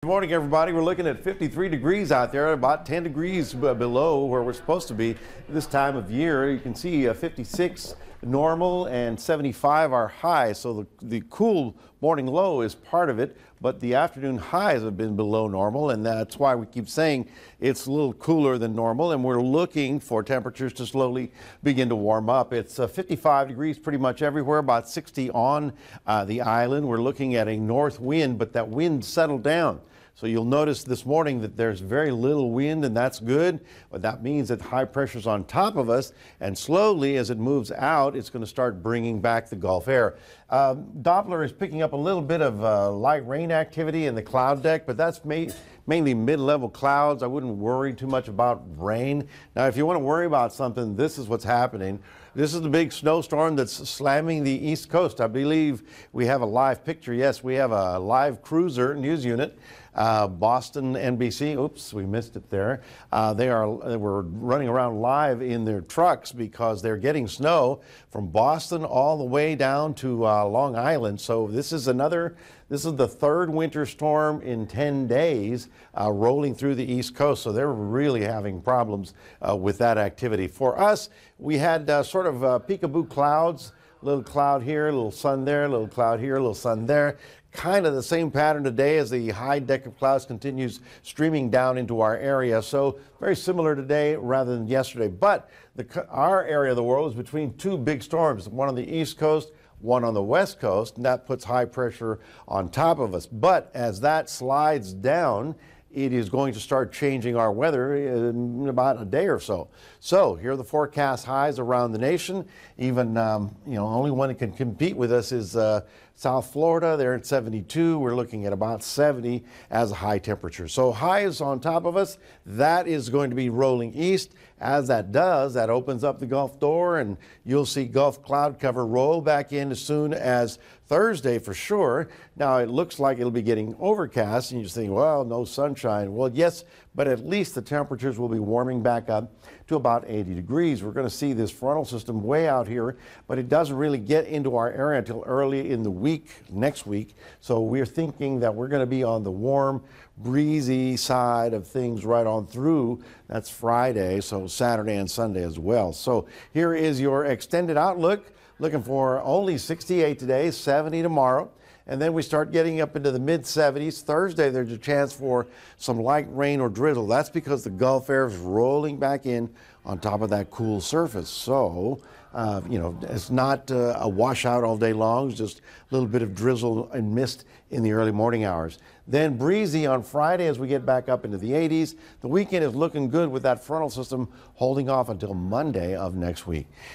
Good morning, everybody. We're looking at 53 degrees out there, about 10 degrees below where we're supposed to be this time of year. You can see 56 normal and 75 are high. So the cool morning low is part of it, but the afternoon highs have been below normal, and that's why we keep saying it's a little cooler than normal, and we're looking for temperatures to slowly begin to warm up. It's 55 degrees pretty much everywhere, about 60 on the island. We're looking at a north wind, but that wind settled down. So you'll notice this morning that there's very little wind, and that's good, but that means that high pressure's on top of us, and slowly as it moves out, it's going to start bringing back the Gulf air. Doppler is picking up a little bit of light rain activity in the cloud deck, but that's mainly mid-level clouds. I wouldn't worry too much about rain. Now, if you want to worry about something, this is what's happening. This is the big snowstorm that's slamming the East Coast. I believe we have a live picture. Yes, we have a live cruiser news unit. Boston NBC, oops, we missed it there. They were running around live in their trucks because they're getting snow from Boston all the way down to Long Island. So this is the third winter storm in 10 days rolling through the East Coast. So they're really having problems with that activity. For us, we had sort of peekaboo clouds, a little cloud here, a little sun there, a little cloud here, a little sun there. Kind of the same pattern today as the high deck of clouds continues streaming down into our area. So very similar today rather than yesterday. But our area of the world is between two big storms, one on the East Coast, one on the West Coast, and that puts high pressure on top of us. But as that slides down, it is going to start changing our weather in about a day or so. So here are the forecast highs around the nation. Even, only one that can compete with us is South Florida. They're at 72. We're looking at about 70 as a high temperature. So highs on top of us. That is going to be rolling east. As that does, that opens up the Gulf door, and you'll see Gulf cloud cover roll back in as soon as Thursday for sure. Now, it looks like it'll be getting overcast, and you think, well, no sunshine. Well, yes, but at least the temperatures will be warming back up to about 80 degrees. We're going to see this frontal system way out here, but it doesn't really get into our area until early in the week, next week. So we're thinking that we're going to be on the warm, breezy side of things right on through. That's Friday, so Saturday and Sunday as well. So here is your extended outlook. Looking for only 68 today, 70 tomorrow. And then we start getting up into the mid-70s. Thursday, there's a chance for some light rain or drizzle. That's because the Gulf air is rolling back in on top of that cool surface. So, it's not a washout all day long. It's just a little bit of drizzle and mist in the early morning hours. Then breezy on Friday as we get back up into the 80s. The weekend is looking good with that frontal system holding off until Monday of next week.